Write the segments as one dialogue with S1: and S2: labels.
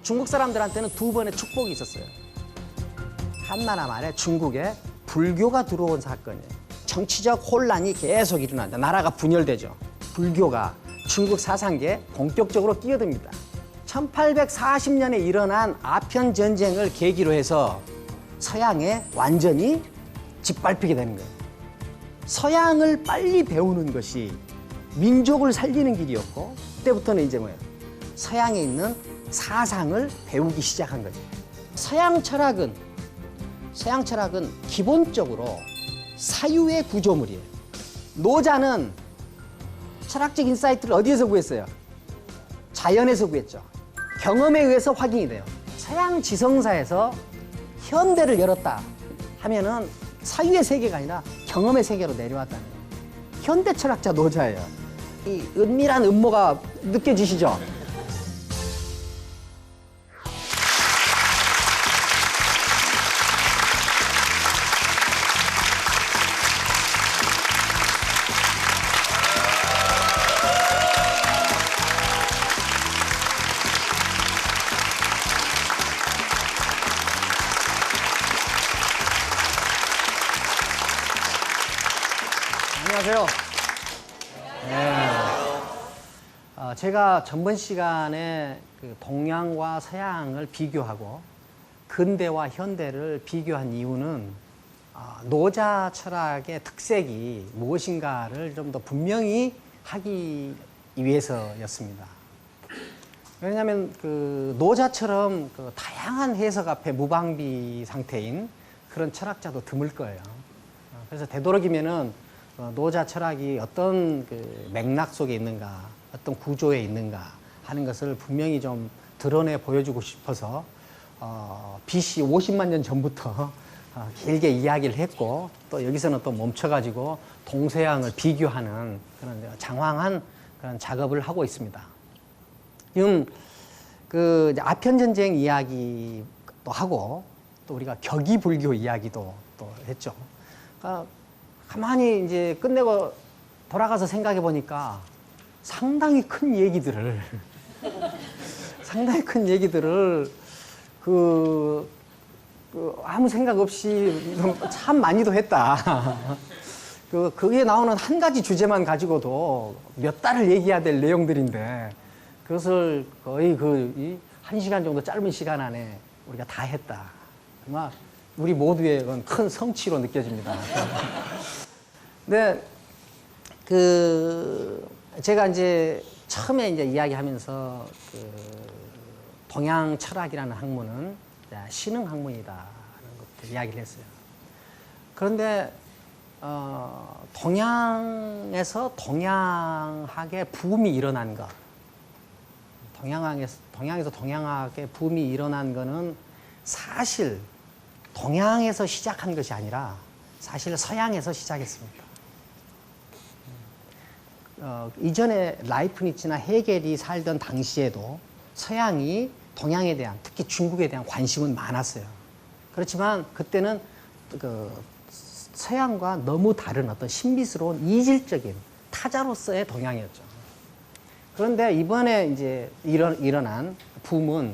S1: 중국 사람들한테는 두 번의 축복이 있었어요. 한나라 말에 중국에 불교가 들어온 사건이에요. 정치적 혼란이 계속 일어난다. 나라가 분열되죠. 불교가 중국 사상계에 본격적으로 끼어듭니다. 1840년에 일어난 아편 전쟁을 계기로 해서 서양에 완전히 짓밟히게 되는 거예요. 서양을 빨리 배우는 것이 민족을 살리는 길이었고, 그때부터는 이제 뭐예요? 서양에 있는 사상을 배우기 시작한 거죠. 서양 철학은 기본적으로 사유의 구조물이에요. 노자는 철학적 인사이트를 어디에서 구했어요? 자연에서 구했죠. 경험에 의해서 확인이 돼요. 서양 지성사에서 현대를 열었다 하면은 사유의 세계가 아니라 경험의 세계로 내려왔다는 거예요. 현대 철학자 노자예요. 이 은밀한 음모가 느껴지시죠? 안녕하세요. 네. 제가 전번 시간에 그 동양과 서양을 비교하고 근대와 현대를 비교한 이유는 노자 철학의 특색이 무엇인가를 좀 더 분명히 하기 위해서였습니다. 왜냐하면 그 노자처럼 그 다양한 해석 앞에 무방비 상태인 그런 철학자도 드물 거예요. 그래서 되도록이면은 노자 철학이 어떤 그 맥락 속에 있는가, 어떤 구조에 있는가 하는 것을 분명히 좀 드러내 보여주고 싶어서 BC 50만 년 전부터 길게 이야기를 했고, 또 여기서는 또 멈춰가지고 동서양을 비교하는 그런 장황한 그런 작업을 하고 있습니다. 지금 그 아편 전쟁 이야기도 하고, 또 우리가 격이불교 이야기도 또 했죠. 가만히 이제 끝내고 돌아가서 생각해 보니까 상당히 큰 얘기들을 아무 생각 없이 참 많이도 했다. 거기에 나오는 한 가지 주제만 가지고도 몇 달을 얘기해야 될 내용들인데, 그것을 거의 한 시간 정도 짧은 시간 안에 우리가 다 했다. 정말 우리 모두의 큰 성취로 느껴집니다. 네, 제가 이제 처음에 이제 이야기하면서 동양 철학이라는 학문은 신흥 학문이다라는 것부터 이야기를 했어요. 그런데 동양에서 동양학의 붐이 일어난 것, 동양에서 동양학의 붐이 일어난 것은 사실 동양에서 시작한 것이 아니라 사실 서양에서 시작했습니다. 이전에 라이프니츠나 헤겔이 살던 당시에도 서양이 동양에 대한, 특히 중국에 대한 관심은 많았어요. 그렇지만 그때는 서양과 너무 다른 어떤 신비스러운 이질적인 타자로서의 동양이었죠. 그런데 이번에 이제 일어난 붐은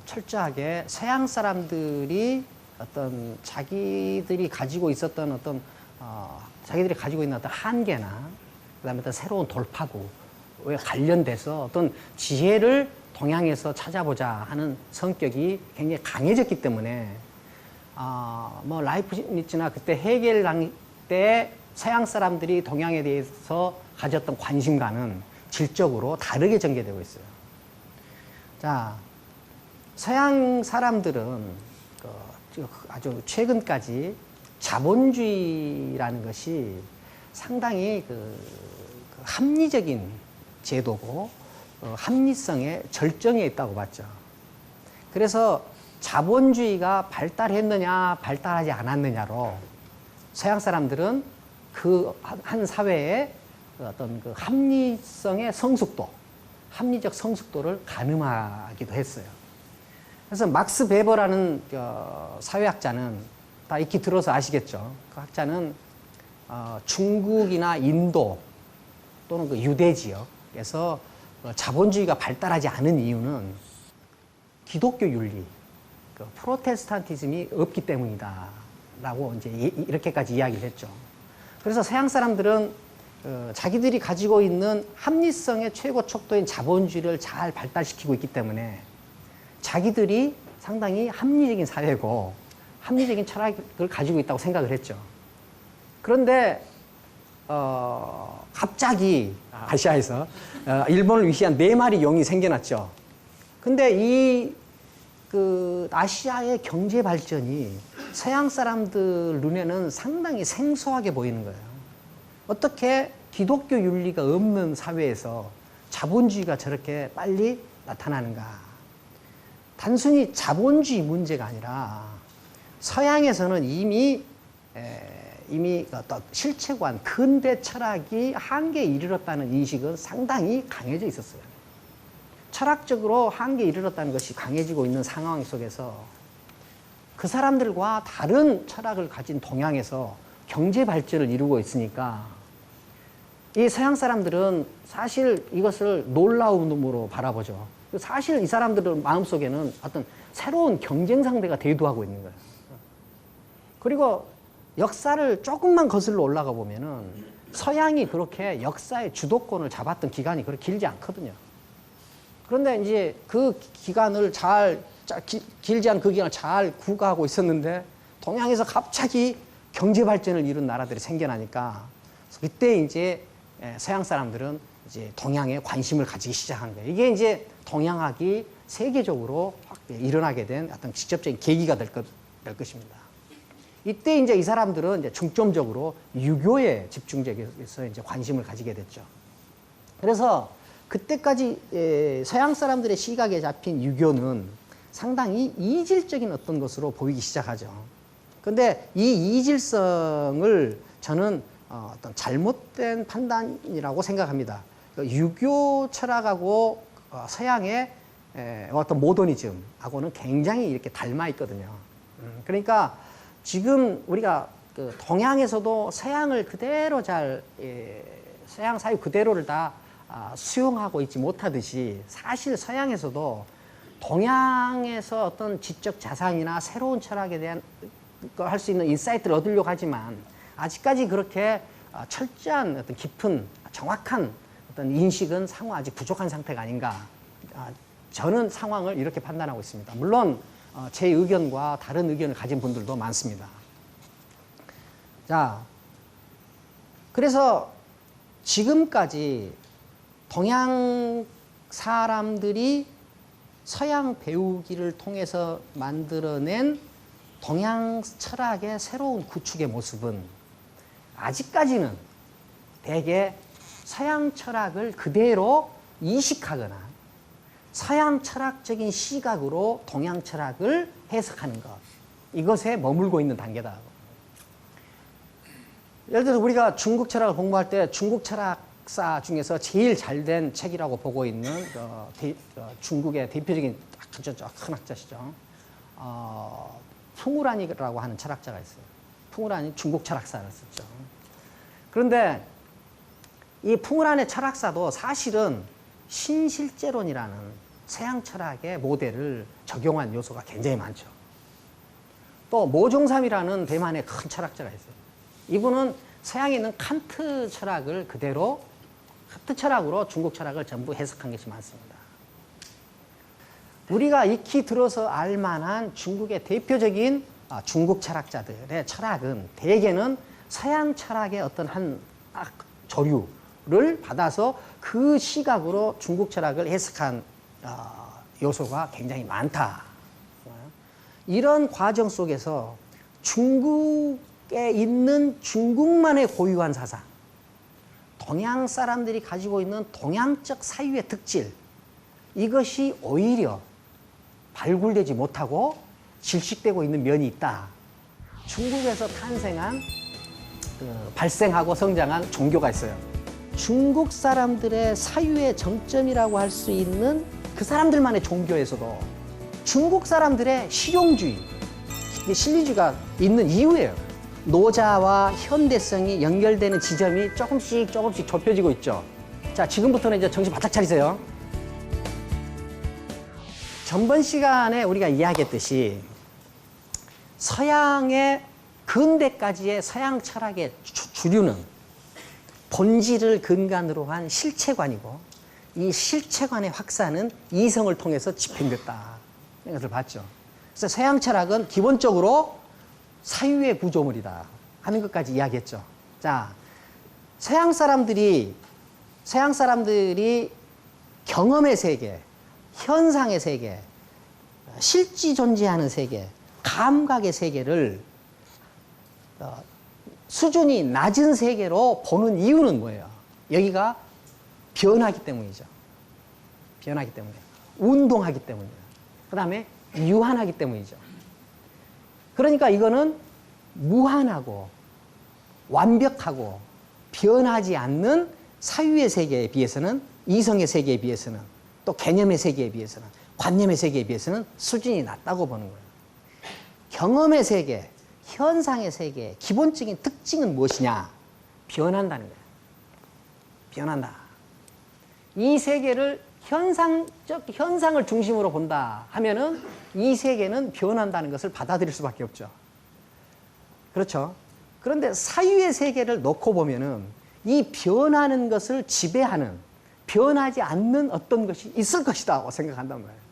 S1: 철저하게 서양 사람들이 어떤 자기들이 가지고 있는 어떤 한계나, 그다음에 어떤 새로운 돌파구에 관련돼서 어떤 지혜를 동양에서 찾아보자 하는 성격이 굉장히 강해졌기 때문에 라이프니츠나 그때 헤겔 때 서양 사람들이 동양에 대해서 가졌던 관심과는 질적으로 다르게 전개되고 있어요. 자, 서양 사람들은 아주 최근까지 자본주의라는 것이 상당히 합리적인 제도고 합리성의 절정에 있다고 봤죠. 그래서 자본주의가 발달했느냐 발달하지 않았느냐로 서양 사람들은 그 한 사회의 어떤 합리성의 성숙도, 합리적 성숙도를 가늠하기도 했어요. 그래서 막스 베버라는 사회학자는 다 익히 들어서 아시겠죠. 그 학자는 중국이나 인도 또는 유대 지역에서 자본주의가 발달하지 않은 이유는 기독교 윤리, 그 프로테스탄티즘이 없기 때문이다라고 이제 이렇게까지 이야기를 했죠. 그래서 서양 사람들은 자기들이 가지고 있는 합리성의 최고 척도인 자본주의를 잘 발달시키고 있기 때문에 자기들이 상당히 합리적인 사회고 합리적인 철학을 가지고 있다고 생각을 했죠. 그런데 갑자기 아시아에서 일본을 위시한 4마리 용이 생겨났죠. 근데 그 아시아의 경제 발전이 서양 사람들 눈에는 상당히 생소하게 보이는 거예요. 어떻게 기독교 윤리가 없는 사회에서 자본주의가 저렇게 빨리 나타나는가? 단순히 자본주의 문제가 아니라 서양에서는 이미 어떤 실체관, 근대 철학이 한계에 이르렀다는 인식은 상당히 강해져 있었어요. 철학적으로 한계에 이르렀다는 것이 강해지고 있는 상황 속에서 그 사람들과 다른 철학을 가진 동양에서 경제 발전을 이루고 있으니까 이 서양 사람들은 사실 이것을 놀라움으로 바라보죠. 사실 이 사람들은 마음속에는 어떤 새로운 경쟁 상대가 대두하고 있는 거예요. 그리고 역사를 조금만 거슬러 올라가 보면은 서양이 그렇게 역사의 주도권을 잡았던 기간이 그렇게 길지 않거든요. 그런데 이제 그 기간을 길지 않은 그 기간을 잘 구가하고 있었는데 동양에서 갑자기 경제 발전을 이룬 나라들이 생겨나니까 그때 이제 서양 사람들은 이제 동양에 관심을 가지기 시작한 거예요. 이게 이제 동양학이 세계적으로 일어나게 된 어떤 직접적인 계기가 될 것입니다. 이때 이제 이 사람들은 이제 중점적으로 유교에 집중적에서 이제 관심을 가지게 됐죠. 그래서 그때까지 서양 사람들의 시각에 잡힌 유교는 상당히 이질적인 어떤 것으로 보이기 시작하죠. 그런데 이 이질성을 저는 어떤 잘못된 판단이라고 생각합니다. 유교 철학하고 서양의 어떤 모더니즘하고는 굉장히 이렇게 닮아 있거든요. 그러니까 지금 우리가 그 동양에서도 서양을 그대로 서양 사유 그대로를 다 수용하고 있지 못하듯이 사실 서양에서도 동양에서 어떤 지적 자산이나 새로운 철학에 대한 할 수 있는 인사이트를 얻으려고 하지만 아직까지 그렇게 철저한 어떤 깊은 정확한 어떤 인식은 상호 아직 부족한 상태가 아닌가. 저는 상황을 이렇게 판단하고 있습니다. 물론 제 의견과 다른 의견을 가진 분들도 많습니다. 자, 그래서 지금까지 동양 사람들이 서양 배우기를 통해서 만들어낸 동양 철학의 새로운 구축의 모습은 아직까지는 대개 서양 철학을 그대로 이식하거나 서양 철학적인 시각으로 동양 철학을 해석하는 것, 이것에 머물고 있는 단계다. 예를 들어서 우리가 중국 철학을 공부할 때 중국 철학사 중에서 제일 잘된 책이라고 보고 있는 중국의 대표적인 큰 학자시죠. 풍우란이라고 하는 철학자가 있어요. 풍우란이 중국 철학사를 썼죠. 그런데 이 풍우란의 철학사도 사실은 신실제론이라는 서양 철학의 모델을 적용한 요소가 굉장히 많죠. 또 모종삼이라는 대만의 큰 철학자가 있어요. 이분은 서양에 있는 칸트 철학을 그대로 칸트 철학으로 중국 철학을 전부 해석한 것이 많습니다. 우리가 익히 들어서 알 만한 중국의 대표적인 중국 철학자들의 철학은 대개는 서양 철학의 어떤 한 조류를 받아서 그 시각으로 중국 철학을 해석한 요소가 굉장히 많다. 이런 과정 속에서 중국에 있는 중국만의 고유한 사상, 동양 사람들이 가지고 있는 동양적 사유의 특질, 이것이 오히려 발굴되지 못하고 질식되고 있는 면이 있다. 중국에서 탄생한 발생하고 성장한 종교가 있어요. 중국 사람들의 사유의 정점이라고 할 수 있는 그 사람들만의 종교에서도 중국 사람들의 실용주의, 실리주의가 있는 이유예요. 노자와 현대성이 연결되는 지점이 조금씩 좁혀지고 있죠. 자, 지금부터는 이제 정신 바짝 차리세요. 전번 시간에 우리가 이야기했듯이 서양의 근대까지의 서양 철학의 주류는 본질을 근간으로 한 실체관이고 이 실체관의 확산은 이성을 통해서 집행됐다. 이런 것을 봤죠. 그래서 서양 철학은 기본적으로 사유의 구조물이다 하는 것까지 이야기했죠. 자, 서양 사람들이 경험의 세계, 현상의 세계, 실지 존재하는 세계, 감각의 세계를 수준이 낮은 세계로 보는 이유는 뭐예요? 여기가 변하기 때문이죠. 변하기 때문에. 운동하기 때문이에요. 그 다음에 유한하기 때문이죠. 그러니까 이거는 무한하고 완벽하고 변하지 않는 사유의 세계에 비해서는, 이성의 세계에 비해서는, 또 개념의 세계에 비해서는, 관념의 세계에 비해서는 수준이 낮다고 보는 거예요. 경험의 세계, 현상의 세계의 기본적인 특징은 무엇이냐? 변한다는 거예요. 변한다. 이 세계를 현상을 중심으로 본다 하면은 이 세계는 변한다는 것을 받아들일 수밖에 없죠. 그렇죠? 그런데 사유의 세계를 놓고 보면은 이 변하는 것을 지배하는, 변하지 않는 어떤 것이 있을 것이다 생각한단 말이에요.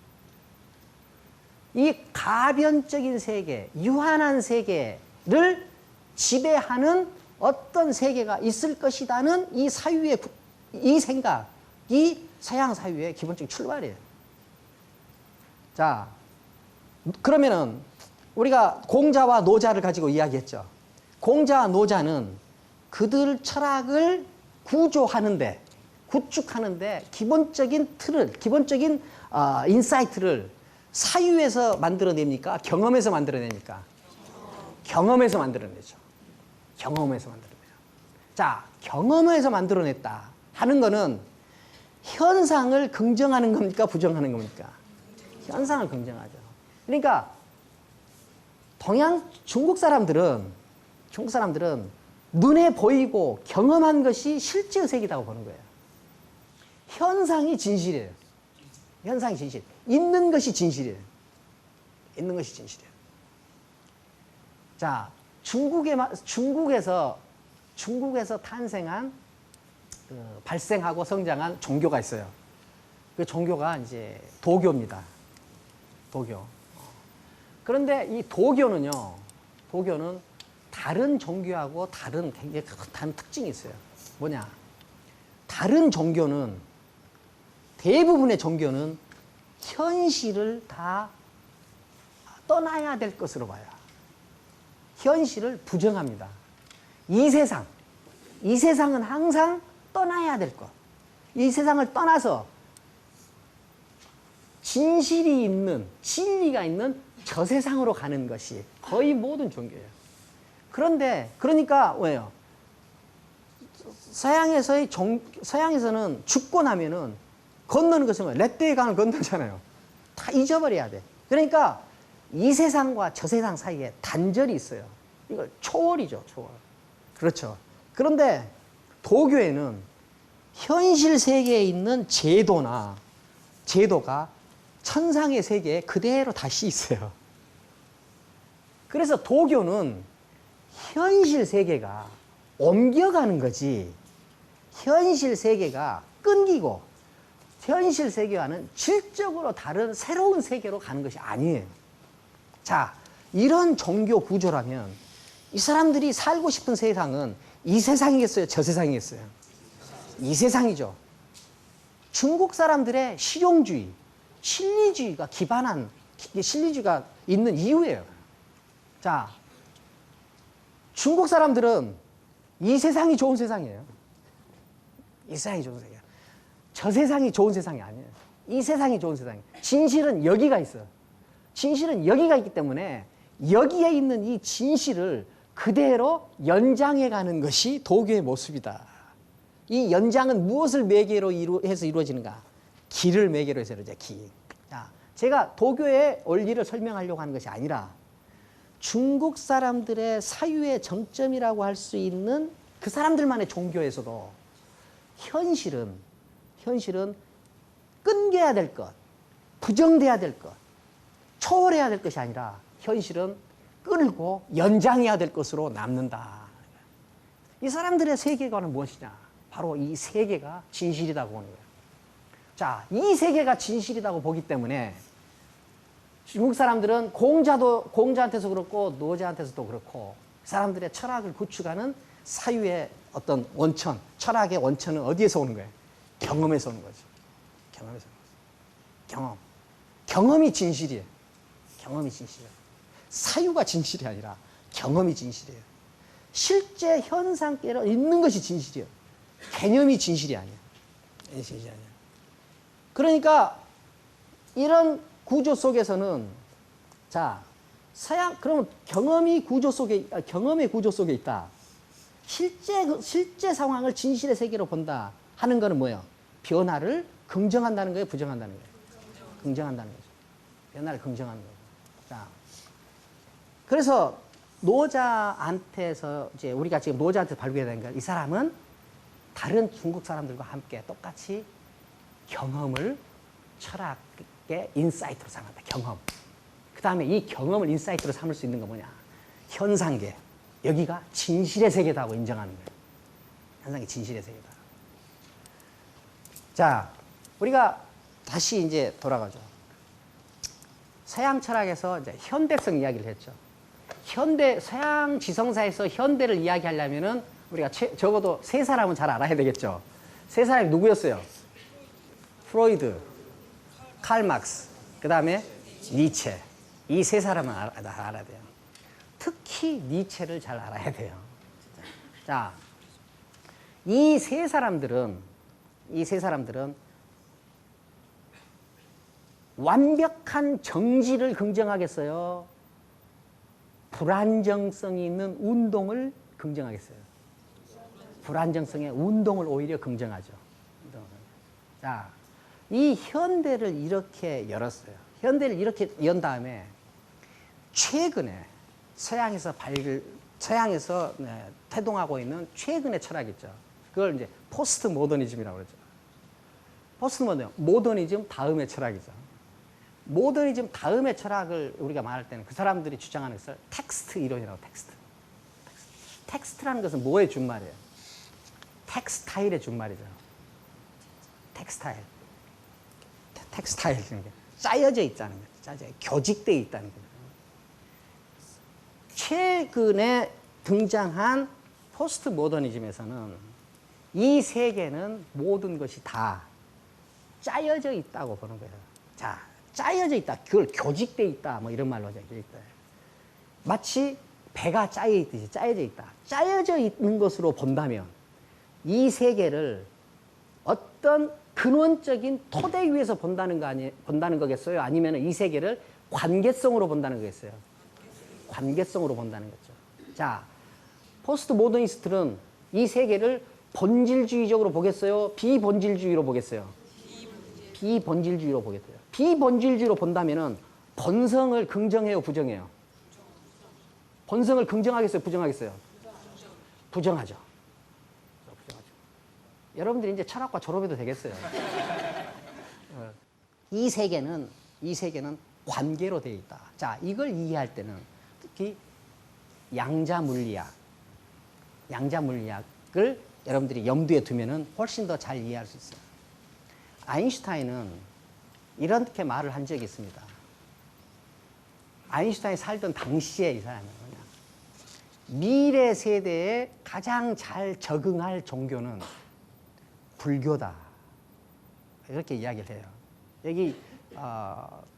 S1: 이 가변적인 세계, 유한한 세계를 지배하는 어떤 세계가 있을 것이다는 이 사유의, 이 생각이 서양 사유의 기본적인 출발이에요. 자, 그러면은 우리가 공자와 노자를 가지고 이야기했죠. 공자와 노자는 그들 철학을 구조하는데, 구축하는데 기본적인 틀을, 기본적인 인사이트를 사유에서 만들어냅니까? 경험에서 만들어냅니까? 경험에서 만들어내죠. 경험에서 만들어내요. 자, 경험에서 만들어냈다 하는 거는 현상을 긍정하는 겁니까? 부정하는 겁니까? 현상을 긍정하죠. 그러니까 중국 사람들은 눈에 보이고 경험한 것이 실제의 세계라고 보는 거예요. 현상이 진실이에요. 현상이 진실. 있는 것이 진실이에요. 있는 것이 진실이에요. 자, 중국에서 탄생한, 발생하고 성장한 종교가 있어요. 그 종교가 이제 도교입니다. 도교. 그런데 이 도교는 다른 종교하고 다른 특징이 있어요. 뭐냐? 대부분의 종교는 현실을 다 떠나야 될 것으로 봐요. 현실을 부정합니다. 이 세상은 항상 떠나야 될 것. 이 세상을 떠나서 진리가 있는 저 세상으로 가는 것이 거의 모든 종교예요. 그러니까 왜요? 서양에서는 죽고 나면은 건너는 것은 뭐예요? 렛대의 강을 건너잖아요. 다 잊어버려야 돼. 그러니까 이 세상과 저 세상 사이에 단절이 있어요. 이걸 초월이죠, 초월. 그렇죠. 그런데 도교에는 현실 세계에 있는 제도가 천상의 세계에 그대로 다시 있어요. 그래서 도교는 현실 세계가 옮겨가는 거지, 현실 세계가 끊기고 현실 세계와는 질적으로 다른 새로운 세계로 가는 것이 아니에요. 자, 이런 종교 구조라면 이 사람들이 살고 싶은 세상은 이 세상이겠어요? 저 세상이겠어요? 이 세상이죠. 중국 사람들의 실용주의, 실리주의가 실리주의가 있는 이유예요. 자, 중국 사람들은 이 세상이 좋은 세상이에요. 이 세상이 좋은 세상이에요. 저 세상이 좋은 세상이 아니에요. 이 세상이 좋은 세상이에요. 진실은 여기가 있어요. 진실은 여기가 있기 때문에 여기에 있는 이 진실을 그대로 연장해 가는 것이 도교의 모습이다. 이 연장은 무엇을 매개로 해서 이루어지는가? 기를 매개로 해서 이루어져요. 기. 자, 제가 도교의 원리를 설명하려고 하는 것이 아니라 중국 사람들의 사유의 정점이라고 할 수 있는 그 사람들만의 종교에서도 현실은 끊겨야 될 것, 부정돼야 될 것, 초월해야 될 것이 아니라 현실은 끌고 연장해야 될 것으로 남는다. 이 사람들의 세계관은 무엇이냐? 바로 이 세계가 진실이라고 보는 거예요. 자, 이 세계가 진실이라고 보기 때문에 중국 사람들은 공자한테서 그렇고 노자한테서도 그렇고 사람들의 철학을 구축하는 사유의 어떤 원천, 철학의 원천은 어디에서 오는 거예요? 경험에서 오는 거죠. 경험에서 오는 거죠. 경험. 경험이 진실이에요. 경험이 진실이에요. 사유가 진실이 아니라 경험이 진실이에요. 실제 현상계로 있는 것이 진실이에요. 개념이 진실이 아니에요. 진실이 아니에요. 그러니까 이런 구조 속에서는 자, 그러면 경험의 구조 속에 있다. 실제 상황을 진실의 세계로 본다 하는 거는 뭐예요? 변화를 긍정한다는 거예요, 부정한다는 거예요? 긍정한다는 거죠. 변화를 긍정하는 거예요. 자, 그래서 노자한테서 이제 우리가 지금 노자한테 발견해야 되는 건 이 사람은 다른 중국 사람들과 함께 똑같이 경험을 철학의 인사이트로 삼았다. 경험. 그 다음에 이 경험을 인사이트로 삼을 수 있는 건 뭐냐? 현상계. 여기가 진실의 세계다고 인정하는 거예요. 현상계 진실의 세계다. 자, 우리가 다시 이제 돌아가죠. 서양 철학에서 이제 현대성 이야기를 했죠. 서양 지성사에서 현대를 이야기하려면은 우리가 적어도 세 사람은 잘 알아야 되겠죠. 세 사람이 누구였어요? 프로이드, 칼 막스, 그 다음에 니체. 이 세 사람은 알아야 돼요. 특히 니체를 잘 알아야 돼요. 자, 이 세 사람들은 완벽한 정지를 긍정하겠어요? 불안정성이 있는 운동을 긍정하겠어요? 불안정성의 운동을 오히려 긍정하죠. 자, 이 현대를 이렇게 열었어요. 현대를 이렇게 연 다음에 최근에 서양에서 태동하고 있는 최근의 철학 있죠. 그걸 이제 포스트 모더니즘이라고 그러죠. 포스트 모더니즘 다음의 철학이죠. 모더니즘 다음의 철학을 우리가 말할 때는 그 사람들이 주장하는 것을 텍스트 이론이라고. 텍스트라는 것은 뭐의 준말이에요? 텍스타일의 준말이죠. 텍스타일. 짜여져 있다는 거죠. 교직되어 있다는 거죠. 최근에 등장한 포스트 모더니즘에서는 이 세계는 모든 것이 다 짜여져 있다고 보는 거예요. 자, 짜여져 있다. 그걸 교직되어 있다. 뭐 이런 말로 하죠. 마치 배가 짜여 있듯이 짜여져 있다. 짜여져 있는 것으로 본다면 이 세계를 어떤 근원적인 토대 위에서 본다는 거겠어요? 아니면 이 세계를 관계성으로 본다는 거겠어요? 관계성으로 본다는 거죠. 자, 포스트 모더니스트는 이 세계를 본질주의적으로 보겠어요? 비본질주의로 보겠어요? 비본질주의로 보겠어요. 비본질주의로 본다면은 본성을 긍정해요, 부정해요? 본성을 긍정하겠어요, 부정하겠어요? 부정하죠. 여러분들이 이제 철학과 졸업해도 되겠어요. 이 세계는 관계로 되어 있다. 자, 이걸 이해할 때는 특히 양자물리학을 여러분들이 염두에 두면은 훨씬 더 잘 이해할 수 있어요. 아인슈타인은 이렇게 말을 한 적이 있습니다. 아인슈타인이 살던 당시에 이 사람은 미래 세대에 가장 잘 적응할 종교는 불교다. 이렇게 이야기를 해요. 여기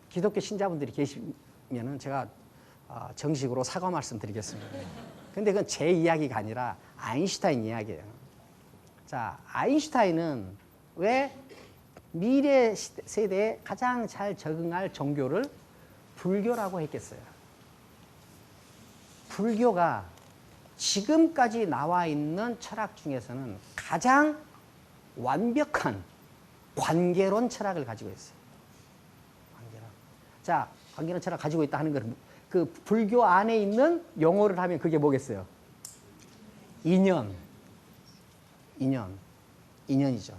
S1: 기독교 신자분들이 계시면은 제가 정식으로 사과 말씀드리겠습니다. 근데 그건 제 이야기가 아니라 아인슈타인 이야기예요. 자, 아인슈타인은 왜 미래 세대에 가장 잘 적응할 종교를 불교라고 했겠어요? 불교가 지금까지 나와 있는 철학 중에서는 가장 완벽한 관계론 철학을 가지고 있어요. 관계론. 자, 관계론 철학 가지고 있다 하는 것은 그 불교 안에 있는 용어를 하면 그게 뭐겠어요? 인연이죠.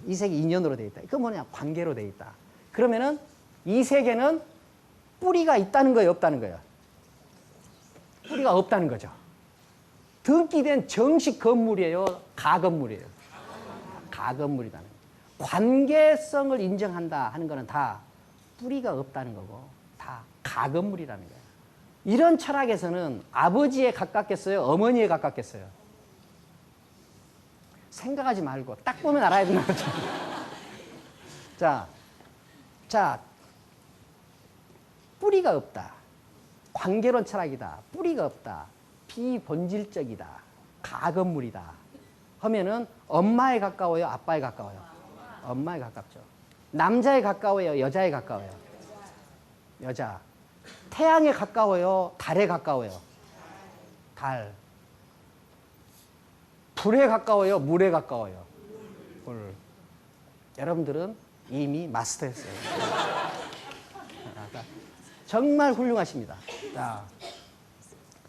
S1: 이 세계 인연으로 되어 있다. 그건 뭐냐? 관계로 되어 있다. 그러면은 이 세계는 뿌리가 있다는 거예요, 없다는 거예요? 뿌리가 없다는 거죠. 등기된 정식 건물이에요, 가건물이에요? 가건물이라는 거예요. 관계성을 인정한다 하는 거는 다 뿌리가 없다는 거고 다 가건물이라는 거예요. 이런 철학에서는 아버지에 가깝겠어요? 어머니에 가깝겠어요? 생각하지 말고 딱 보면 알아야 되는 거죠. 자, 뿌리가 없다. 관계론 철학이다. 뿌리가 없다. 비본질적이다. 가건물이다. 하면은 엄마에 가까워요? 아빠에 가까워요? 엄마에 가깝죠. 남자에 가까워요? 여자에 가까워요? 여자. 태양에 가까워요? 달에 가까워요? 달. 불에 가까워요? 물에 가까워요? 불. 여러분들은 이미 마스터했어요. 정말 훌륭하십니다. 자,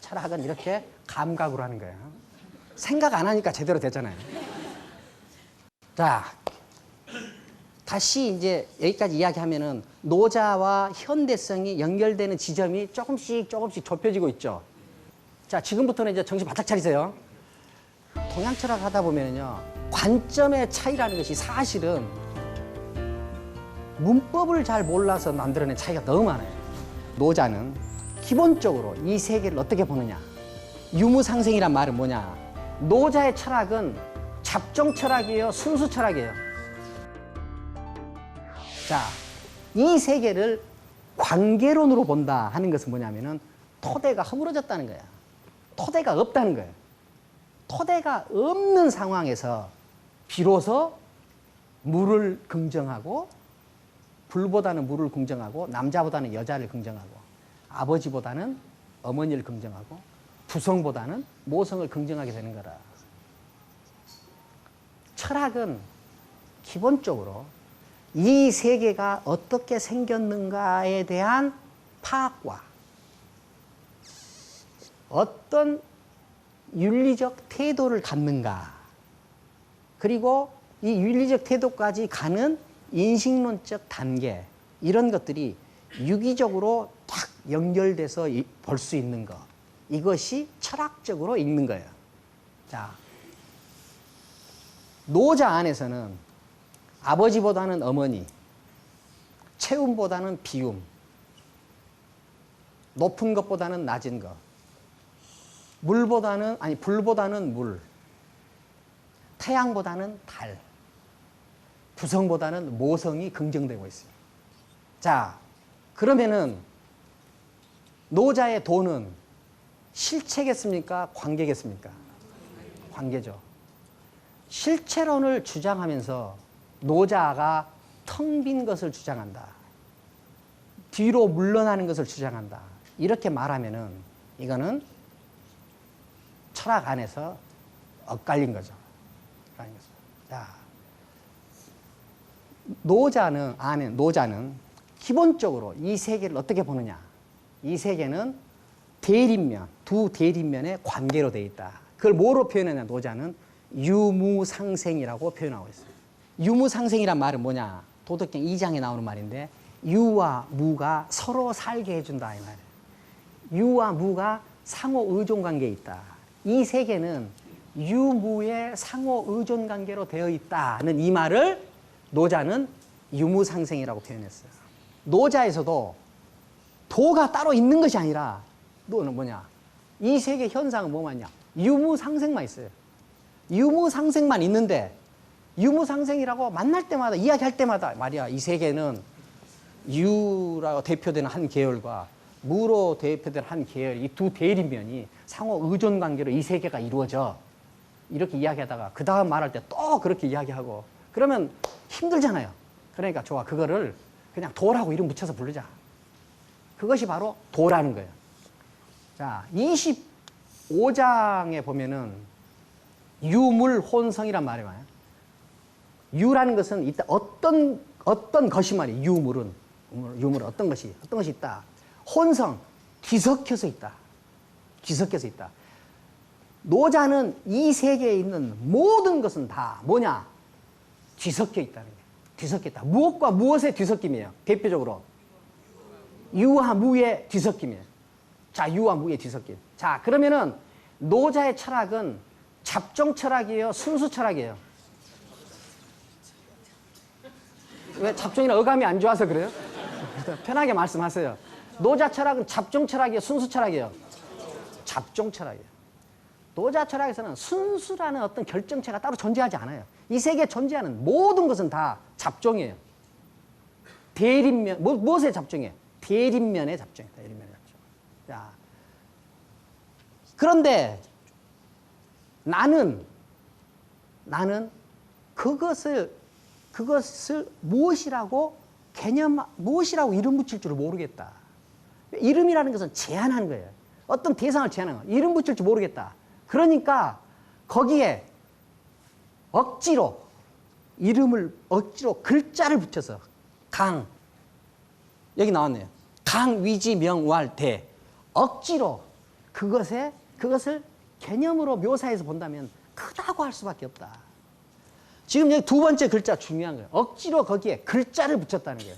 S1: 철학은 이렇게 감각으로 하는 거예요. 생각 안 하니까 제대로 되잖아요. 자, 다시 이제 여기까지 이야기하면은 노자와 현대성이 연결되는 지점이 조금씩 좁혀지고 있죠. 자, 지금부터는 이제 정신 바짝 차리세요. 동양 철학 하다 보면요, 관점의 차이라는 것이 사실은 문법을 잘 몰라서 만들어낸 차이가 너무 많아요. 노자는 기본적으로 이 세계를 어떻게 보느냐. 유무상생이란 말은 뭐냐. 노자의 철학은 잡종 철학이에요, 순수 철학이에요. 자, 이 세계를 관계론으로 본다 하는 것은 뭐냐면은 토대가 허물어졌다는 거야. 토대가 없다는 거예요. 토대가 없는 상황에서 비로소 물을 긍정하고, 불보다는 물을 긍정하고, 남자보다는 여자를 긍정하고, 아버지보다는 어머니를 긍정하고, 부성보다는 모성을 긍정하게 되는 거라. 철학은 기본적으로 이 세계가 어떻게 생겼는가에 대한 파악과 어떤 윤리적 태도를 갖는가, 그리고 이 윤리적 태도까지 가는 인식론적 단계, 이런 것들이 유기적으로 딱 연결돼서 볼 수 있는 것, 이것이 철학적으로 읽는 거예요. 자, 노자 안에서는 아버지보다는 어머니, 채움보다는 비움, 높은 것보다는 낮은 것, 불보다는 물, 태양보다는 달, 부성보다는 모성이 긍정되고 있어요. 자, 그러면은 노자의 도는 실체겠습니까? 관계겠습니까? 관계죠. 실체론을 주장하면서 노자가 텅 빈 것을 주장한다, 뒤로 물러나는 것을 주장한다, 이렇게 말하면은 이거는 철학 안에서 엇갈린 거죠. 자, 노자는 기본적으로 이 세계를 어떻게 보느냐. 이 세계는 대립면, 두 대립면의 관계로 되어 있다. 그걸 뭐로 표현하냐, 노자는 유무상생이라고 표현하고 있어요. 유무상생이란 말은 뭐냐. 도덕경 2장에 나오는 말인데, 유와 무가 서로 살게 해준다, 이 말이에요. 유와 무가 상호 의존 관계에 있다. 이 세계는 유무의 상호 의존 관계로 되어 있다는 이 말을 노자는 유무상생이라고 표현했어요. 노자에서도 도가 따로 있는 것이 아니라, 노는 뭐냐, 이 세계 현상은 뭐냐, 유무상생만 있어요. 유무상생만 있는데, 유무상생이라고 만날 때마다, 이야기할 때마다 말이야, 이 세계는 유라고 대표되는 한 계열과 무로 대표되는 한 계열, 이 두 대립면이 상호 의존 관계로 이 세계가 이루어져. 이렇게 이야기하다가 그 다음 말할 때 또 그렇게 이야기하고, 그러면 힘들잖아요. 그러니까 좋아, 그거를 그냥 도라고 이름 붙여서 부르자. 그것이 바로 도라는 거예요. 자, 25장에 보면은 유물혼성이란 말이 많아요. 유라는 것은 이따 어떤 것이 말이에요. 유물은 어떤 것이 있다. 혼성, 뒤섞여서 있다. 뒤섞여서 있다. 노자는 이 세계에 있는 모든 것은 다 뭐냐? 뒤섞여 있다는 거예요. 뒤섞여 있다. 무엇과 무엇의 뒤섞임이에요? 대표적으로 유와 무의 뒤섞임이에요. 자, 유와 무의 뒤섞임. 자, 그러면은 노자의 철학은 잡종 철학이에요? 순수 철학이에요? 왜 잡종이나 어감이 안 좋아서 그래요? 편하게 말씀하세요. 노자 철학은 잡종 철학이에요? 순수 철학이에요? 잡종 철학이에요. 노자 철학에서는 순수라는 어떤 결정체가 따로 존재하지 않아요. 이 세계에 존재하는 모든 것은 다 잡종이에요. 대립면, 무엇의 잡종이에요? 대립면의 잡종이다. 대립면의 잡종. 자, 그런데 나는 그것을 무엇이라고 이름 붙일 줄을 모르겠다. 이름이라는 것은 제한하는 거예요. 어떤 대상을 제한하는 거예요. 이름 붙일 줄 모르겠다. 그러니까 거기에 억지로 글자를 붙여서 여기 나왔네요. 강, 위지, 명, 왈, 대. 억지로 그것을 개념으로 묘사해서 본다면 크다고 할 수밖에 없다. 지금 여기 두 번째 글자 중요한 거예요. 억지로 거기에 글자를 붙였다는 거예요.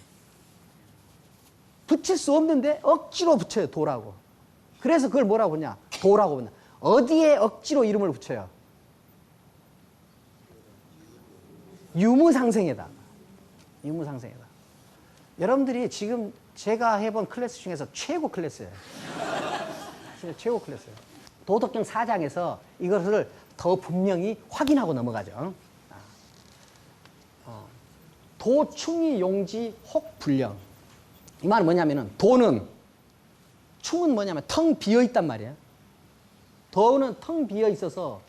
S1: 붙일 수 없는데 억지로 붙여요. 도라고. 그래서 그걸 뭐라고 보냐? 도라고 본다. 어디에 억지로 이름을 붙여요? 유무상생이다. 유무상생이다. 여러분들이 지금 제가 해본 클래스 중에서 최고 클래스예요. 진짜 최고 클래스예요. 도덕경 4장에서 이것을 더 분명히 확인하고 넘어가죠. 도충이 용지 혹 불령. 이 말은 뭐냐면은 충은 뭐냐면 텅 비어 있단 말이에요. 도는 텅 비어 있어서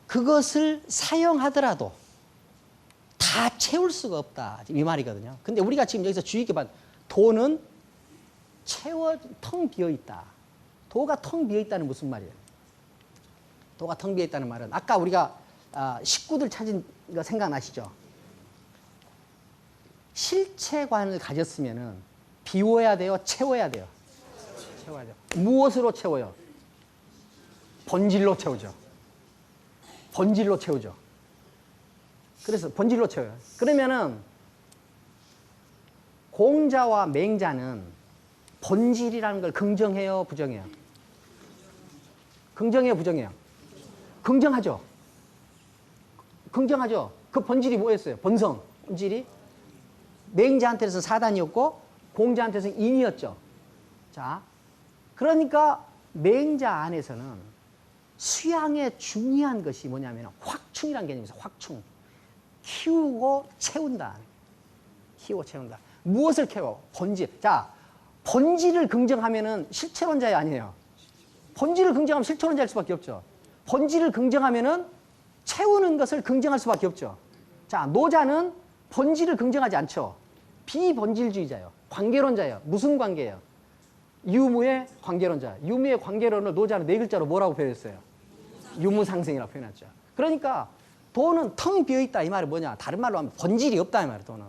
S1: 그것을 사용하더라도 다 채울 수가 없다. 이 말이거든요. 근데 우리가 지금 여기서 주의 깊게 봐. 도는 텅 비어 있다. 도가 텅 비어 있다는 무슨 말이에요? 도가 텅 비어 있다는 말은 아까 우리가 식구들 찾은 거 생각나시죠? 실체관을 가졌으면은 비워야 돼요? 채워야 돼요? 채워야 돼요. 무엇으로 채워요? 본질로 채우죠. 본질로 채우죠. 그래서 본질로 채워요. 그러면은 공자와 맹자는 본질이라는 걸 긍정해요? 부정해요? 긍정해요? 부정해요? 긍정하죠. 긍정하죠. 그 본질이 뭐였어요? 본질이 맹자한테서는 사단이었고 공자한테서는 인이었죠. 자, 그러니까 맹자 안에서는 수양의 중요한 것이 뭐냐면 확충이라는 개념이 있어요. 확충. 키우고 채운다. 키우고 채운다. 무엇을 키워? 본질. 자, 본질을 긍정하면은 실체론자야 아니에요. 본질을 긍정하면 실체론자일 수밖에 없죠. 본질을 긍정하면은 채우는 것을 긍정할 수밖에 없죠. 자, 노자는 본질을 긍정하지 않죠. 비본질주의자예요. 관계론자예요. 무슨 관계예요? 유무의 관계론자. 유무의 관계론을 노자는 네 글자로 뭐라고 표현했어요? 유무상생이라고 표현했죠. 그러니까 도는 텅 비어있다 이 말이 뭐냐? 다른 말로 하면 본질이 없다 이 말이에요. 도는.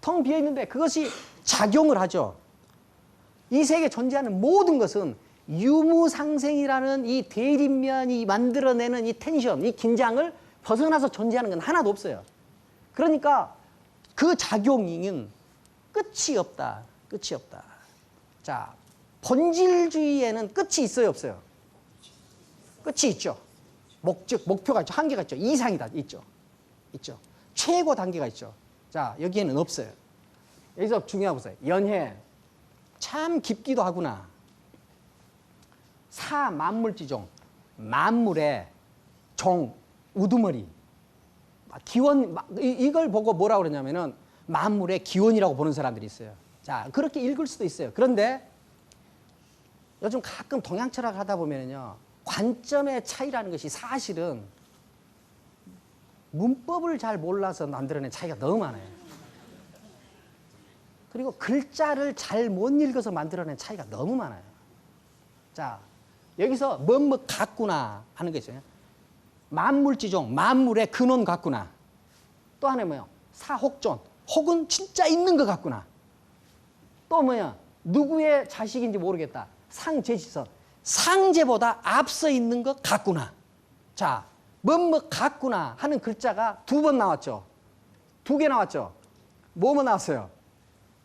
S1: 텅 비어있는데 그것이 작용을 하죠. 이 세계에 존재하는 모든 것은 유무상생이라는 이 대립면이 만들어내는 이 텐션, 이 긴장을 벗어나서 존재하는 건 하나도 없어요. 그러니까 그 작용은 끝이 없다. 끝이 없다. 자, 본질주의에는 끝이 있어요, 없어요? 끝이 있죠. 목표가 있죠. 한계가 있죠. 이상이다. 있죠. 있죠. 최고 단계가 있죠. 자, 여기에는 없어요. 여기서 중요한 거 보세요. 연해. 참 깊기도 하구나. 사 만물지종. 만물의 종, 우두머리. 기원, 이걸 보고 뭐라고 그러냐면은 만물의 기원이라고 보는 사람들이 있어요. 자, 그렇게 읽을 수도 있어요. 그런데 요즘 가끔 동양 철학 하다 보면은요, 관점의 차이라는 것이 사실은 문법을 잘 몰라서 만들어낸 차이가 너무 많아요. 그리고 글자를 잘 못 읽어서 만들어낸 차이가 너무 많아요. 자, 여기서 뭐뭐 같구나 하는 게 있어요. 만물지종, 만물의 근원 같구나. 또 하나 뭐예요? 사혹존, 혹은 진짜 있는 것 같구나. 또 뭐야? 누구의 자식인지 모르겠다. 상제지선, 상제보다 앞서 있는 것 같구나. 자, 뭐뭐 같구나 하는 글자가 두 번 나왔죠. 두 개 나왔죠. 뭐뭐 나왔어요?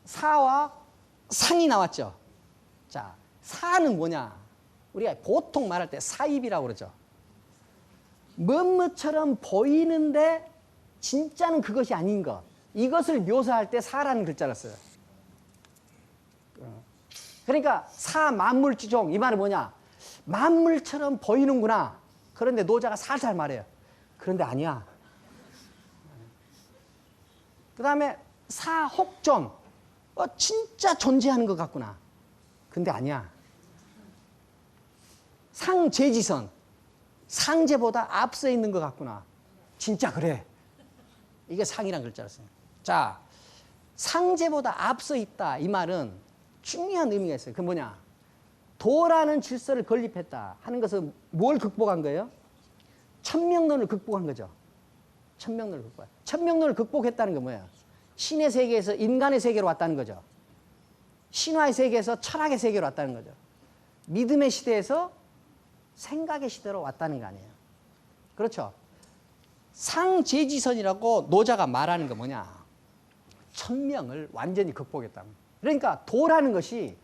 S1: 사와 상이 나왔죠. 자, 사는 뭐냐? 우리가 보통 말할 때 사입이라고 그러죠. 뭐뭐처럼 보이는데 진짜는 그것이 아닌 것. 이것을 묘사할 때 사라는 글자를 써요. 그러니까 사 만물지종 이 말은 뭐냐? 만물처럼 보이는구나. 그런데 노자가 살살 말해요. 그런데 아니야. 그 다음에 사혹존. 진짜 존재하는 것 같구나. 근데 아니야. 상제지선. 상제보다 앞서 있는 것 같구나. 진짜 그래. 이게 상이란 글자를 써요. 자, 상제보다 앞서 있다. 이 말은 중요한 의미가 있어요. 그 뭐냐? 도라는 질서를 건립했다 하는 것은 뭘 극복한 거예요? 천명론을 극복한 거죠. 천명론을 극복. 천명론을 극복했다는 건 뭐예요? 신의 세계에서 인간의 세계로 왔다는 거죠. 신화의 세계에서 철학의 세계로 왔다는 거죠. 믿음의 시대에서 생각의 시대로 왔다는 거 아니에요. 그렇죠? 상제지선이라고 노자가 말하는 거 뭐냐? 천명을 완전히 극복했다. 그러니까 도라는 것이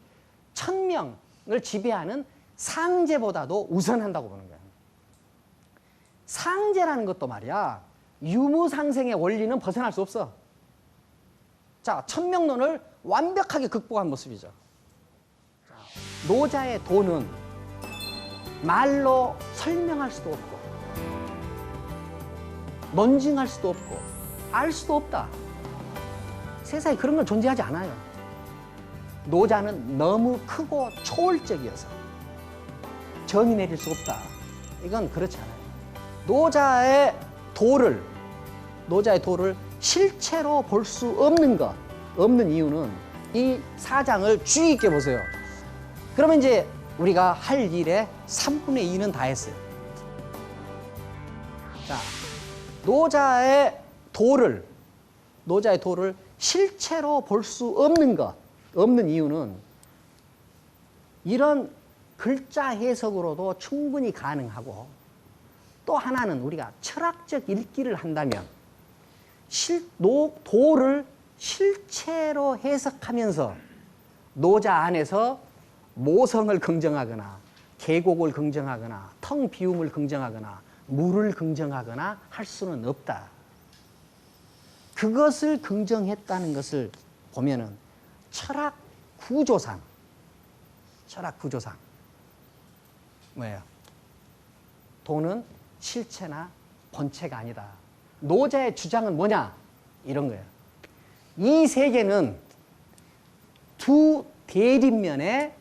S1: 천명을 지배하는 상제보다도 우선한다고 보는 거예요. 상제라는 것도 말이야, 유무상생의 원리는 벗어날 수 없어. 자, 천명론을 완벽하게 극복한 모습이죠. 자, 노자의 도는 말로 설명할 수도 없고 논증할 수도 없고 알 수도 없다. 세상에 그런 건 존재하지 않아요. 노자는 너무 크고 초월적이어서 정의 내릴 수 없다. 이건 그렇지 않아요. 노자의 도를 실체로 볼 수 없는 이유는 이 사장을 주의 깊게 보세요. 그러면 이제 우리가 할 일의 3분의 2는 다 했어요. 자, 노자의 도를 실체로 볼 수 없는 이유는 이런 글자 해석으로도 충분히 가능하고, 또 하나는 우리가 철학적 읽기를 한다면 도를 실체로 해석하면서 노자 안에서 모성을 긍정하거나 계곡을 긍정하거나 텅 비움을 긍정하거나 물을 긍정하거나 할 수는 없다. 그것을 긍정했다는 것을 보면은 철학 구조상 뭐예요? 도는 실체나 본체가 아니다. 노자의 주장은 뭐냐? 이런 거예요. 이 세계는 두 대립면에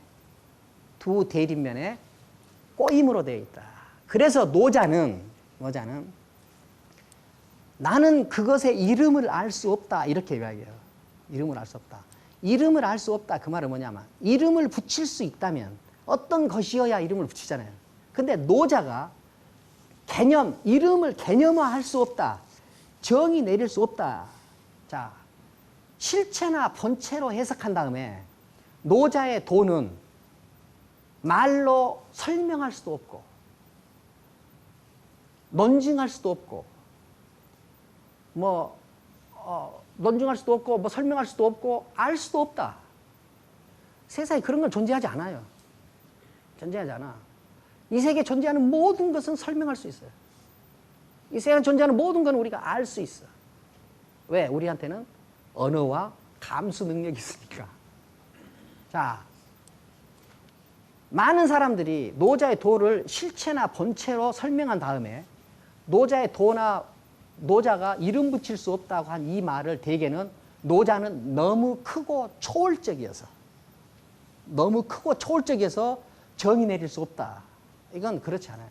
S1: 꼬임으로 되어 있다. 그래서 노자는 나는 그것의 이름을 알 수 없다. 이렇게 이야기해요. 이름을 알 수 없다. 이름을 알 수 없다. 그 말은 뭐냐면 이름을 붙일 수 있다면 어떤 것이어야 이름을 붙이잖아요. 근데 노자가 이름을 개념화할 수 없다. 정의 내릴 수 없다. 자, 실체나 본체로 해석한 다음에 노자의 도는 말로 설명할 수도 없고 논증할 수도 없고 논증할 수도 없고 설명할 수도 없고 알 수도 없다. 세상에 그런 건 존재하지 않아요. 존재하지 않아. 이 세계에 존재하는 모든 것은 설명할 수 있어요. 이 세상에 존재하는 모든 건 우리가 알 수 있어. 왜? 우리한테는 언어와 감수 능력이 있으니까. 자, 많은 사람들이 노자의 도를 실체나 본체로 설명한 다음에 노자가 이름 붙일 수 없다고 한 이 말을 대개는 노자는 너무 크고 초월적이어서 정의 내릴 수 없다. 이건 그렇지 않아요.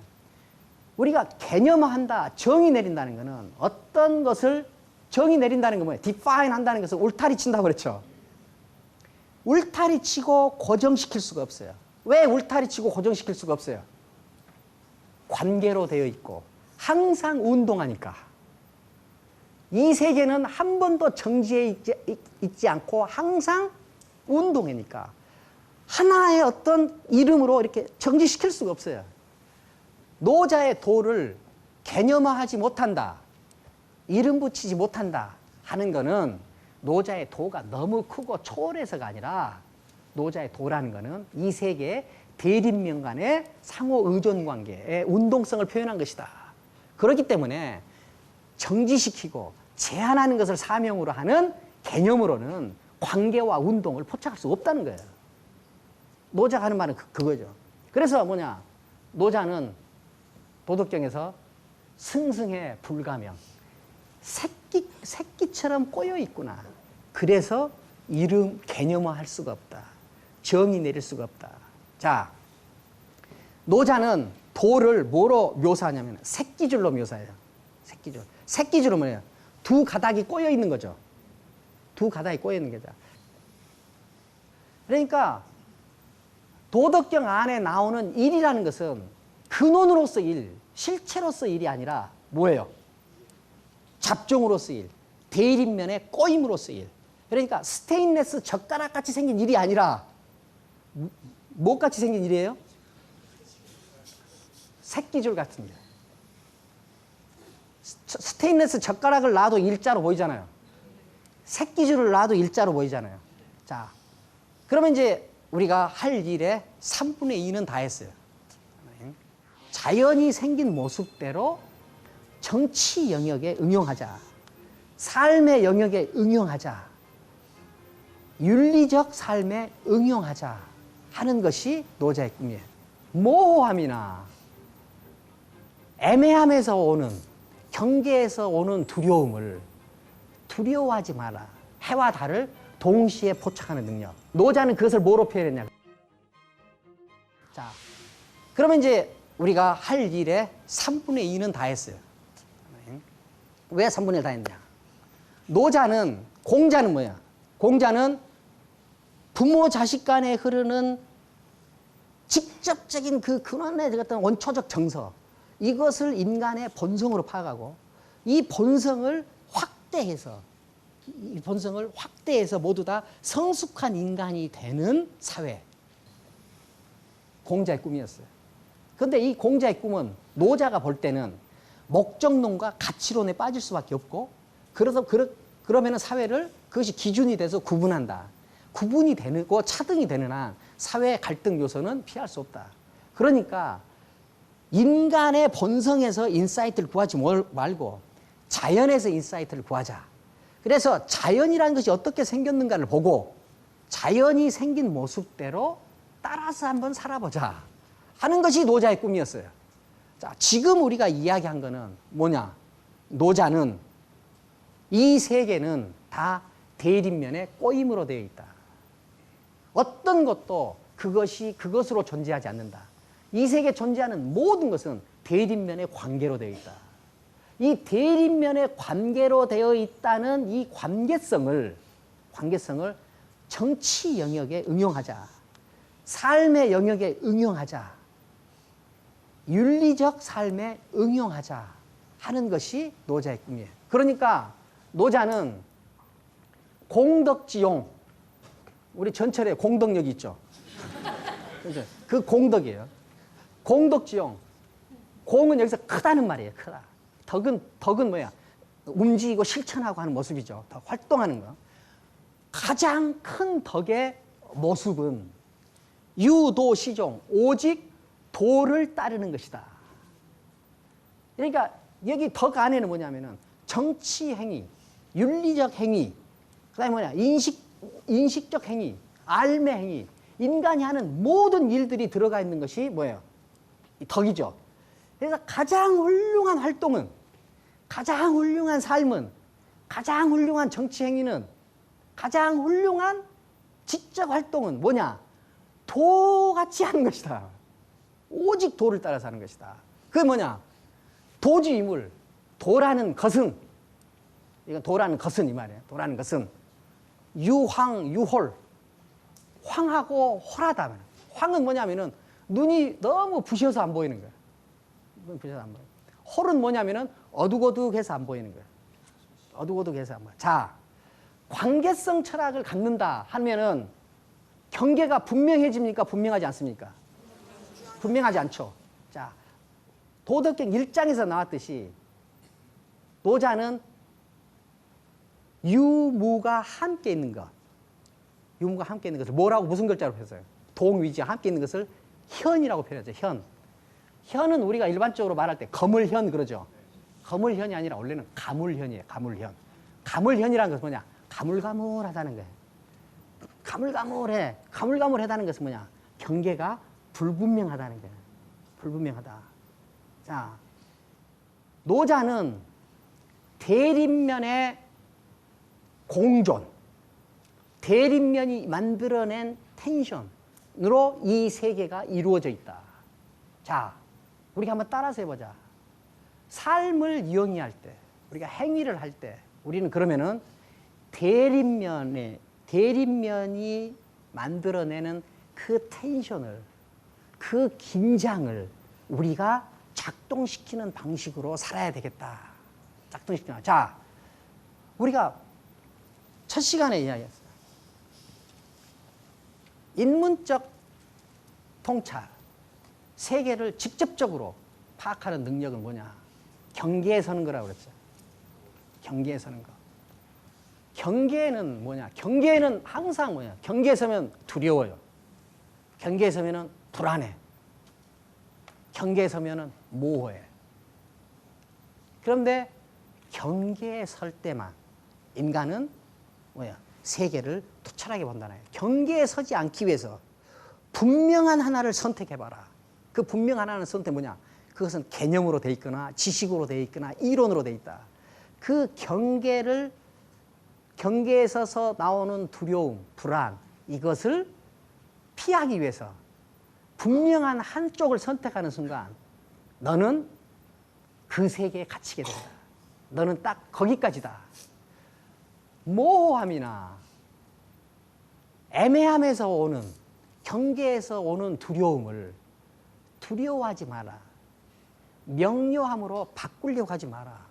S1: 우리가 개념화한다, 정의 내린다는 것은 어떤 것을 정의 내린다는 건 뭐예요? define 한다는 것은 울타리 친다고 그랬죠. 울타리 치고 고정시킬 수가 없어요. 왜 울타리 치고 고정시킬 수가 없어요? 관계로 되어 있고 항상 운동하니까. 이 세계는 한 번도 정지해 있지 않고 항상 운동하니까 하나의 어떤 이름으로 이렇게 정지시킬 수가 없어요. 노자의 도를 개념화하지 못한다, 이름 붙이지 못한다 하는 거는 노자의 도가 너무 크고 초월해서가 아니라 노자의 도라는 것은 이 세계의 대립면 간의 상호 의존 관계의 운동성을 표현한 것이다. 그렇기 때문에 정지시키고 제한하는 것을 사명으로 하는 개념으로는 관계와 운동을 포착할 수 없다는 거예요. 노자가 하는 말은 그거죠. 그래서 뭐냐, 노자는 도덕경에서 승승의 불가명, 새끼처럼 꼬여 있구나. 그래서 이름 개념화할 수가 없다. 정의 내릴 수가 없다. 자, 노자는 도를 뭐로 묘사하냐면 새끼줄로 묘사해요. 새끼줄. 새끼줄은 뭐예요? 두 가닥이 꼬여 있는 거죠. 두 가닥이 꼬여 있는 거죠. 그러니까 도덕경 안에 나오는 일이라는 것은 근원으로서 일, 실체로서 일이 아니라 뭐예요? 잡종으로서 일, 대립면의 꼬임으로서 일. 그러니까 스테인레스 젓가락같이 생긴 일이 아니라 뭐같이 생긴 일이에요? 새끼줄 같은 일. 스테인레스 젓가락을 놔도 일자로 보이잖아요. 새끼줄을 놔도 일자로 보이잖아요. 자, 그러면 이제 우리가 할 일의 3분의 2는 다 했어요. 자연이 생긴 모습대로 정치 영역에 응용하자. 삶의 영역에 응용하자. 윤리적 삶에 응용하자 하는 것이 노자의 꿈이에요. 모호함이나 애매함에서 오는, 경계에서 오는 두려움을 두려워하지 마라. 해와 달을 동시에 포착하는 능력. 노자는 그것을 뭐로 표현했냐. 자, 그러면 이제 우리가 할 일의 3분의 2는 다 했어요. 왜 3분의 1 다 했냐. 노자는, 공자는 뭐야? 공자는 부모 자식 간에 흐르는 직접적인 그 근원의 어떤 원초적 정서, 이것을 인간의 본성으로 파악하고 이 본성을 확대해서 모두 다 성숙한 인간이 되는 사회. 공자의 꿈이었어요. 그런데 이 공자의 꿈은 노자가 볼 때는 목적론과 가치론에 빠질 수밖에 없고, 그러면 사회를 그것이 기준이 돼서 구분한다. 구분이 되고 차등이 되는 한 사회의 갈등 요소는 피할 수 없다. 그러니까 인간의 본성에서 인사이트를 구하지 말고 자연에서 인사이트를 구하자. 그래서 자연이라는 것이 어떻게 생겼는가를 보고 자연이 생긴 모습대로 따라서 한번 살아보자 하는 것이 노자의 꿈이었어요. 자, 지금 우리가 이야기한 거는 뭐냐? 노자는 이 세계는 다 대립면의 꼬임으로 되어 있다. 어떤 것도 그것으로 존재하지 않는다. 이 세계에 존재하는 모든 것은 대립면의 관계로 되어 있다. 이 대립면의 관계로 되어 있다는 이 관계성을 정치 영역에 응용하자. 삶의 영역에 응용하자. 윤리적 삶에 응용하자 하는 것이 노자의 꿈이에요. 그러니까 노자는 공덕지용, 우리 전철에 공덕역이 있죠. 그 공덕이에요. 공덕지용. 공은 여기서 크다는 말이에요. 크다. 덕은 뭐야? 움직이고 실천하고 하는 모습이죠. 더 활동하는 거. 가장 큰 덕의 모습은 유도시종, 오직 도를 따르는 것이다. 그러니까 여기 덕 안에는 뭐냐면은 정치 행위, 윤리적 행위, 그 다음에 뭐냐, 인식적 행위, 알매 행위, 인간이 하는 모든 일들이 들어가 있는 것이 뭐예요? 이 덕이죠. 그래서 가장 훌륭한 활동은, 가장 훌륭한 삶은, 가장 훌륭한 정치 행위는, 가장 훌륭한 지적 활동은 뭐냐? 도같이 하는 것이다. 오직 도를 따라서 하는 것이다. 그게 뭐냐? 도지이물, 도라는 것은, 이건 도라는 것은 이 말이에요. 도라는 것은 유황, 유홀, 황하고 홀하다. 황은 뭐냐면은 눈이 너무 부셔서 안 보이는 거예요. 부셔서 안 보여요. 홀은 뭐냐면은 어둑어둑해서 안 보이는 거예요. 어둑어둑해서 안 보여요. 자, 관계성 철학을 갖는다 하면은 경계가 분명해집니까? 분명하지 않습니까? 분명하지 않죠. 자, 도덕경 1장에서 나왔듯이 노자는 유무가 함께 있는 것. 유무가 함께 있는 것을 뭐라고 무슨 글자로 표현해요? 동위지와 함께 있는 것을 현이라고 표현하죠. 현. 현은 우리가 일반적으로 말할 때 거물현 그러죠. 거물현이 아니라 원래는 가물현이에요. 가물현. 가물현이라는 것은 뭐냐? 가물가물하다는 거예요. 가물가물해. 가물가물하다는 것은 뭐냐? 경계가 불분명하다는 거예요. 불분명하다. 자, 노자는 대립면의 공존, 대립면이 만들어낸 텐션으로 이 세계가 이루어져 있다. 자, 우리가 한번 따라서 해보자. 삶을 이용할 때, 우리가 행위를 할 때, 우리는 그러면은 대립면이 만들어내는 그 텐션을, 그 긴장을 우리가 작동시키는 방식으로 살아야 되겠다. 작동시키는. 자, 우리가 첫 시간에 이야기했어요. 인문적 통찰, 세계를 직접적으로 파악하는 능력은 뭐냐? 경계에 서는 거라고 그랬죠. 경계에 서는 거. 경계는 뭐냐? 경계는 항상 뭐냐? 경계에 서면 두려워요. 경계에 서면은 불안해. 경계에 서면은 모호해. 그런데 경계에 설 때만 인간은 뭐야? 세계를 투철하게 본다는 거예요. 경계에 서지 않기 위해서 분명한 하나를 선택해봐라. 그 분명한 하나는 선택 뭐냐? 그것은 개념으로 돼 있거나 지식으로 돼 있거나 이론으로 돼 있다. 그 경계에 서서 나오는 두려움, 불안, 이것을 피하기 위해서 분명한 한쪽을 선택하는 순간 너는 그 세계에 갇히게 된다. 너는 딱 거기까지다. 모호함이나 애매함에서 오는, 경계에서 오는 두려움을 두려워하지 마라. 명료함으로 바꾸려고 하지 마라.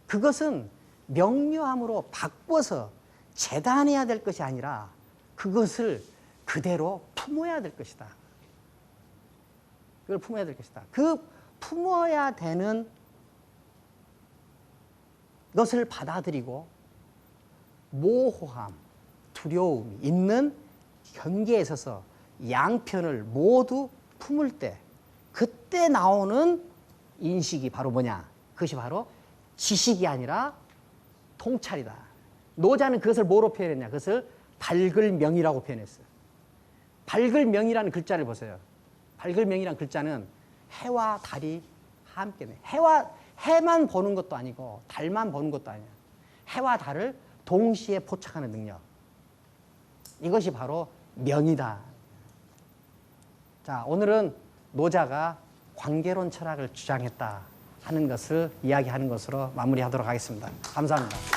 S1: 그것은 명료함으로 바꿔서 재단해야 될 것이 아니라 그것을 그대로 품어야 될 것이다. 그걸 품어야 될 것이다. 그 품어야 되는 것을 받아들이고 모호함, 두려움이 있는 경계에 서서 양편을 모두 품을 때 그때 나오는 인식이 바로 뭐냐? 그것이 바로 지식이 아니라 통찰이다. 노자는 그것을 뭐로 표현했냐? 그것을 밝을명이라고 표현했어요. 밝을명이라는 글자를 보세요. 밝을명이라는 글자는 해와 달이 함께네. 해만 보는 것도 아니고 달만 보는 것도 아니야. 해와 달을 동시에 포착하는 능력. 이것이 바로 명이다. 자, 오늘은 노자가 관계론 철학을 주장했다 하는 것을 이야기하는 것으로 마무리하도록 하겠습니다. 감사합니다.